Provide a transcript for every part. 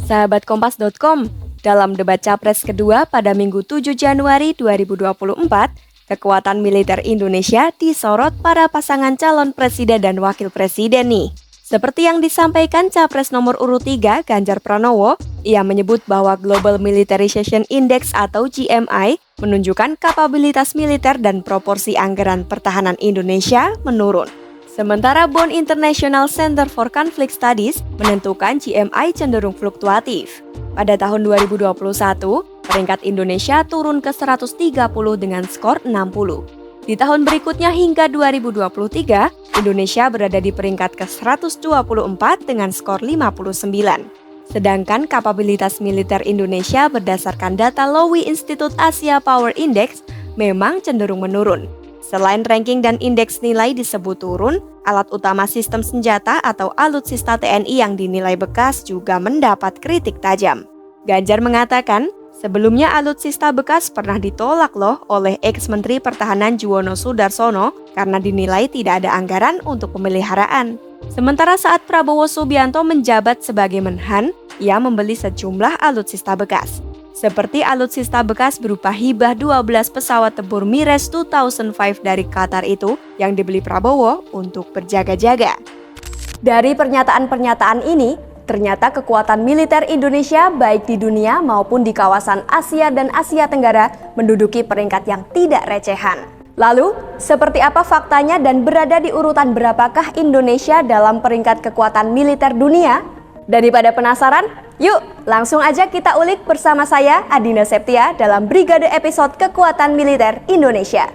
Sahabat Kompas.com, dalam debat Capres kedua pada Minggu 7 Januari 2024, kekuatan militer Indonesia disorot para pasangan calon presiden dan wakil presiden nih. Seperti yang disampaikan Capres nomor urut 3 Ganjar Pranowo, ia menyebut bahwa Global Militarization Index atau GMI menunjukkan kapabilitas militer dan proporsi anggaran pertahanan Indonesia menurun. Sementara Bond International Center for Conflict Studies menentukan GMI cenderung fluktuatif. Pada tahun 2021, peringkat Indonesia turun ke 130 dengan skor 60. Di tahun berikutnya hingga 2023, Indonesia berada di peringkat ke-124 dengan skor 59. Sedangkan kapabilitas militer Indonesia berdasarkan data Lowy Institute Asia Power Index memang cenderung menurun. Selain ranking dan indeks nilai disebut turun, alat utama sistem senjata atau alutsista TNI yang dinilai bekas juga mendapat kritik tajam. Ganjar mengatakan, sebelumnya alutsista bekas pernah ditolak loh oleh ex-Menteri Pertahanan Juwono Sudarsono karena dinilai tidak ada anggaran untuk pemeliharaan. Sementara saat Prabowo Subianto menjabat sebagai Menhan, ia membeli sejumlah alutsista bekas. Seperti alutsista bekas berupa hibah 12 pesawat tempur Mirage 2005 dari Qatar itu yang dibeli Prabowo untuk berjaga-jaga. Dari pernyataan-pernyataan ini, ternyata kekuatan militer Indonesia baik di dunia maupun di kawasan Asia dan Asia Tenggara menduduki peringkat yang tidak recehan. Lalu, seperti apa faktanya dan berada di urutan berapakah Indonesia dalam peringkat kekuatan militer dunia? Daripada penasaran, yuk langsung aja kita ulik bersama saya, Adina Septia, dalam Brigade episode Kekuatan Militer Indonesia.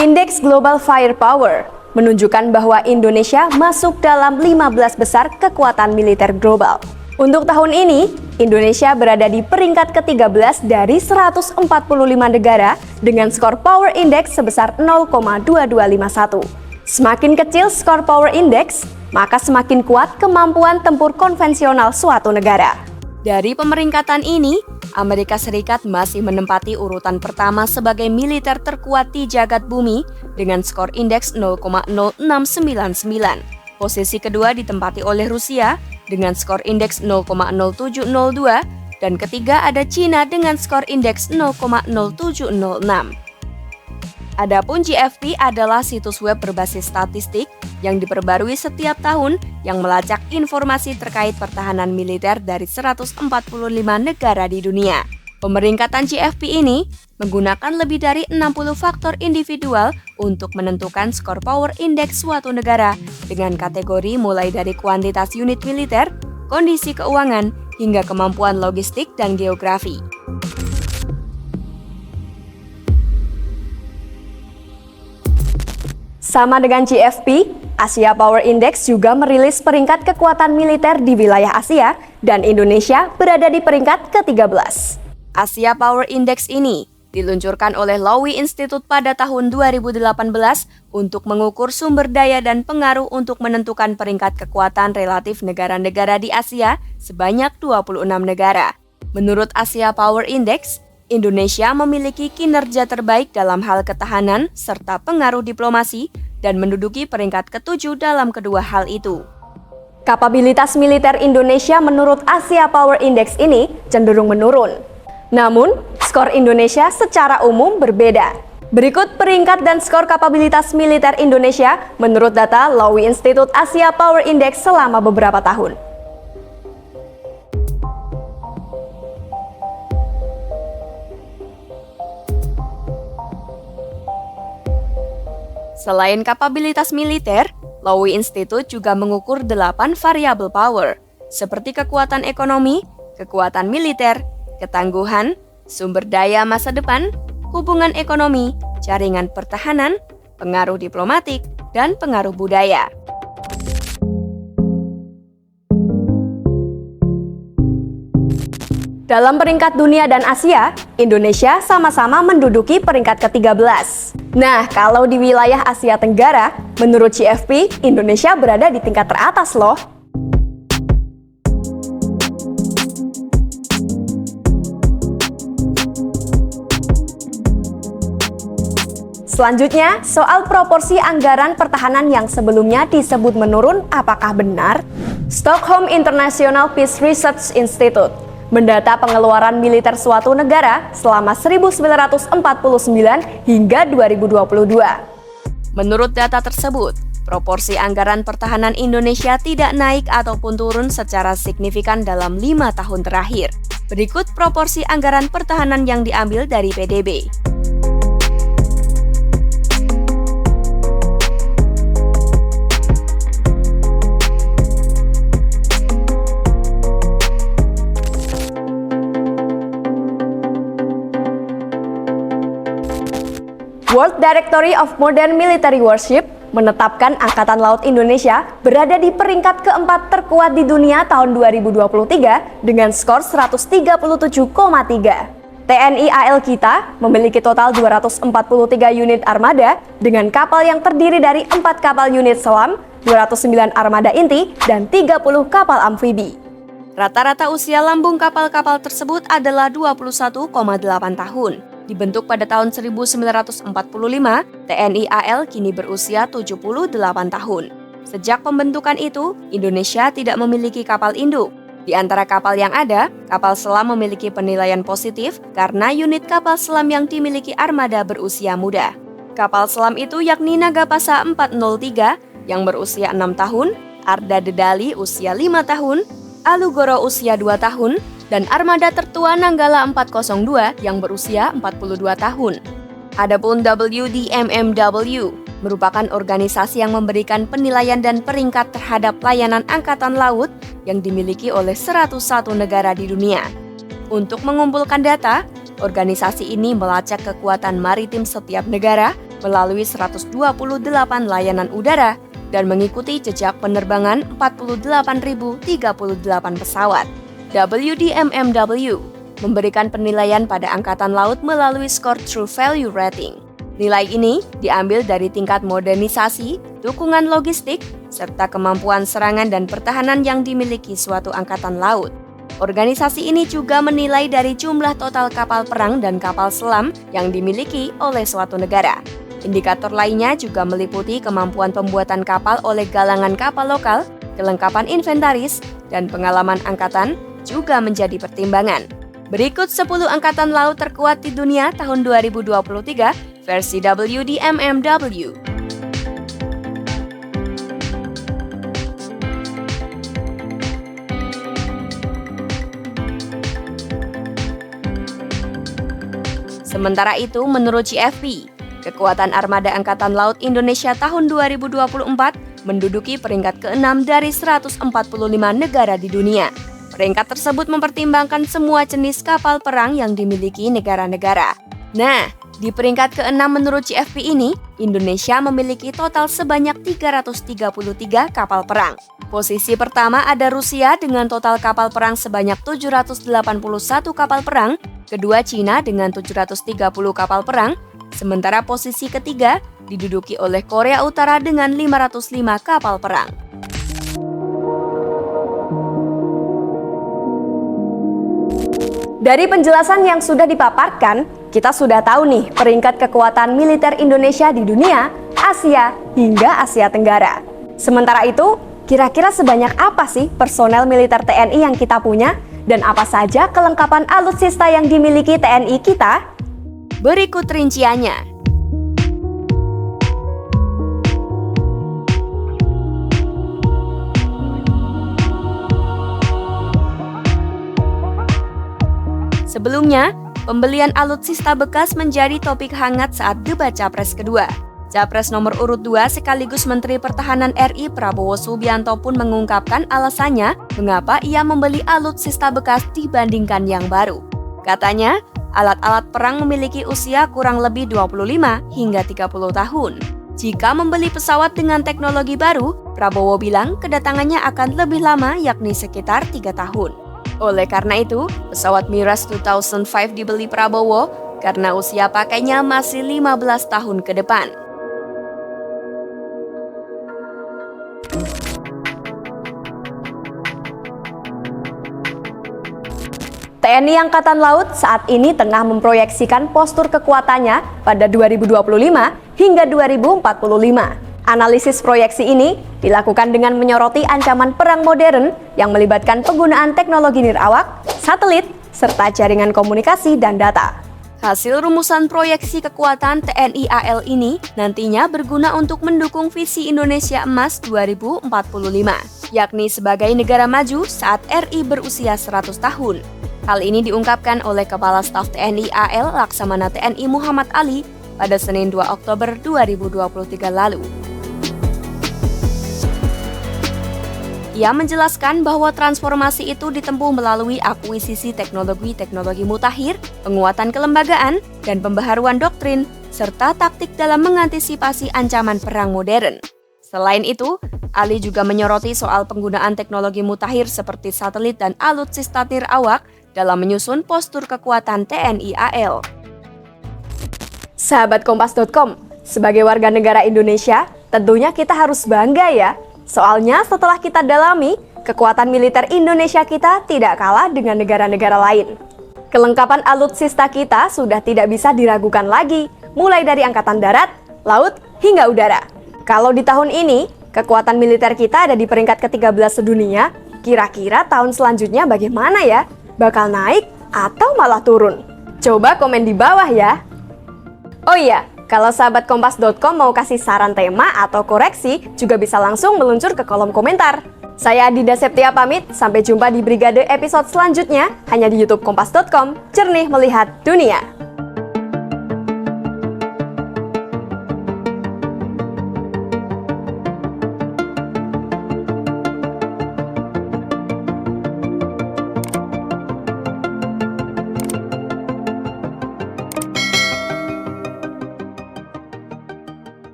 Indeks Global Firepower menunjukkan bahwa Indonesia masuk dalam 15 besar kekuatan militer global. Untuk tahun ini, Indonesia berada di peringkat ke-13 dari 145 negara dengan skor Power Index sebesar 0,2251. Semakin kecil skor Power Index, maka semakin kuat kemampuan tempur konvensional suatu negara. Dari pemeringkatan ini, Amerika Serikat masih menempati urutan pertama sebagai militer terkuat di jagat bumi dengan skor indeks 0,0699. Posisi kedua ditempati oleh Rusia dengan skor indeks 0,0702 dan ketiga ada Cina dengan skor indeks 0,0706. Adapun GFP adalah situs web berbasis statistik yang diperbarui setiap tahun yang melacak informasi terkait pertahanan militer dari 145 negara di dunia. Pemeringkatan GFP ini menggunakan lebih dari 60 faktor individual untuk menentukan skor power index suatu negara dengan kategori mulai dari kuantitas unit militer, kondisi keuangan, hingga kemampuan logistik dan geografi. Sama dengan GFP, Asia Power Index juga merilis peringkat kekuatan militer di wilayah Asia dan Indonesia berada di peringkat ke-13. Asia Power Index ini diluncurkan oleh Lowy Institute pada tahun 2018 untuk mengukur sumber daya dan pengaruh untuk menentukan peringkat kekuatan relatif negara-negara di Asia sebanyak 26 negara. Menurut Asia Power Index, Indonesia memiliki kinerja terbaik dalam hal ketahanan serta pengaruh diplomasi dan menduduki peringkat ke-7 dalam kedua hal itu. Kapabilitas militer Indonesia menurut Asia Power Index ini cenderung menurun. Namun, skor Indonesia secara umum berbeda. Berikut peringkat dan skor kapabilitas militer Indonesia menurut data Lowy Institute Asia Power Index selama beberapa tahun. Selain kapabilitas militer, Lowy Institute juga mengukur 8 variabel power, seperti kekuatan ekonomi, kekuatan militer, ketangguhan, sumber daya masa depan, hubungan ekonomi, jaringan pertahanan, pengaruh diplomatik, dan pengaruh budaya. Dalam peringkat dunia dan Asia, Indonesia sama-sama menduduki peringkat ke-13. Nah, kalau di wilayah Asia Tenggara, menurut GFP, Indonesia berada di tingkat teratas loh. Selanjutnya, soal proporsi anggaran pertahanan yang sebelumnya disebut menurun, apakah benar? Stockholm International Peace Research Institute mendata pengeluaran militer suatu negara selama 1949 hingga 2022. Menurut data tersebut, proporsi anggaran pertahanan Indonesia tidak naik ataupun turun secara signifikan dalam 5 tahun terakhir. Berikut proporsi anggaran pertahanan yang diambil dari PDB. World Directory of Modern Military Warship menetapkan Angkatan Laut Indonesia berada di peringkat keempat terkuat di dunia tahun 2023 dengan skor 137,3. TNI AL kita memiliki total 243 unit armada dengan kapal yang terdiri dari 4 kapal unit selam, 209 armada inti, dan 30 kapal amfibi. Rata-rata usia lambung kapal-kapal tersebut adalah 21,8 tahun. Dibentuk pada tahun 1945, TNI AL kini berusia 78 tahun. Sejak pembentukan itu, Indonesia tidak memiliki kapal induk. Di antara kapal yang ada, kapal selam memiliki penilaian positif karena unit kapal selam yang dimiliki armada berusia muda. Kapal selam itu yakni Nagapasa 403 yang berusia 6 tahun, Arda Dedali usia 5 tahun, Alugoro usia 2 tahun, dan armada tertua Nanggala 402 yang berusia 42 tahun. Adapun WDMMW merupakan organisasi yang memberikan penilaian dan peringkat terhadap layanan angkatan laut yang dimiliki oleh 101 negara di dunia. Untuk mengumpulkan data, organisasi ini melacak kekuatan maritim setiap negara melalui 128 layanan udara dan mengikuti jejak penerbangan 48.038 pesawat. WDMMW memberikan penilaian pada Angkatan Laut melalui skor True Value Rating. Nilai ini diambil dari tingkat modernisasi, dukungan logistik, serta kemampuan serangan dan pertahanan yang dimiliki suatu angkatan laut. Organisasi ini juga menilai dari jumlah total kapal perang dan kapal selam yang dimiliki oleh suatu negara. Indikator lainnya juga meliputi kemampuan pembuatan kapal oleh galangan kapal lokal, kelengkapan inventaris, dan pengalaman angkatan juga menjadi pertimbangan. Berikut 10 angkatan laut terkuat di dunia tahun 2023 versi WDMMW. Sementara itu, menurut GFP, kekuatan armada Angkatan Laut Indonesia tahun 2024 menduduki peringkat ke-6 dari 145 negara di dunia. Peringkat tersebut mempertimbangkan semua jenis kapal perang yang dimiliki negara-negara. Nah, di peringkat ke-6 menurut GFP ini, Indonesia memiliki total sebanyak 333 kapal perang. Posisi pertama ada Rusia dengan total kapal perang sebanyak 781 kapal perang, kedua Cina dengan 730 kapal perang, sementara posisi ketiga diduduki oleh Korea Utara dengan 505 kapal perang. Dari penjelasan yang sudah dipaparkan, kita sudah tahu nih peringkat kekuatan militer Indonesia di dunia, Asia, hingga Asia Tenggara. Sementara itu, kira-kira sebanyak apa sih personel militer TNI yang kita punya? Dan apa saja kelengkapan alutsista yang dimiliki TNI kita? Berikut rinciannya. Sebelumnya, pembelian alutsista bekas menjadi topik hangat saat debat Capres kedua. Capres nomor urut 2 sekaligus Menteri Pertahanan RI Prabowo Subianto pun mengungkapkan alasannya mengapa ia membeli alutsista bekas dibandingkan yang baru. Katanya, alat-alat perang memiliki usia kurang lebih 25 hingga 30 tahun. Jika membeli pesawat dengan teknologi baru, Prabowo bilang kedatangannya akan lebih lama yakni sekitar 3 tahun. Oleh karena itu, pesawat Mirage 2005 dibeli Prabowo karena usia pakainya masih 15 tahun ke depan. TNI Angkatan Laut saat ini tengah memproyeksikan postur kekuatannya pada 2025 hingga 2045. Analisis proyeksi ini dilakukan dengan menyoroti ancaman perang modern yang melibatkan penggunaan teknologi nirawak, satelit, serta jaringan komunikasi dan data. Hasil rumusan proyeksi kekuatan TNI AL ini nantinya berguna untuk mendukung visi Indonesia Emas 2045, yakni sebagai negara maju saat RI berusia 100 tahun. Hal ini diungkapkan oleh Kepala Staf TNI AL Laksamana TNI Muhammad Ali pada Senin 2 Oktober 2023 lalu. Ia menjelaskan bahwa transformasi itu ditempuh melalui akuisisi teknologi-teknologi mutakhir, penguatan kelembagaan, dan pembaharuan doktrin, serta taktik dalam mengantisipasi ancaman perang modern. Selain itu, Ali juga menyoroti soal penggunaan teknologi mutakhir seperti satelit dan alutsista nirawak dalam menyusun postur kekuatan TNI AL. Sahabat Kompas.com, sebagai warga negara Indonesia, tentunya kita harus bangga ya. Soalnya setelah kita dalami, kekuatan militer Indonesia kita tidak kalah dengan negara-negara lain. Kelengkapan alutsista kita sudah tidak bisa diragukan lagi, mulai dari angkatan darat, laut, hingga udara. Kalau di tahun ini, kekuatan militer kita ada di peringkat ke-13 sedunia, kira-kira tahun selanjutnya bagaimana ya? Bakal naik atau malah turun? Coba komen di bawah ya. Oh iya, kalau sahabat Kompas.com mau kasih saran tema atau koreksi, juga bisa langsung meluncur ke kolom komentar. Saya Adinda Septia pamit, sampai jumpa di Brigade episode selanjutnya, hanya di YouTube Kompas.com, jernih melihat dunia.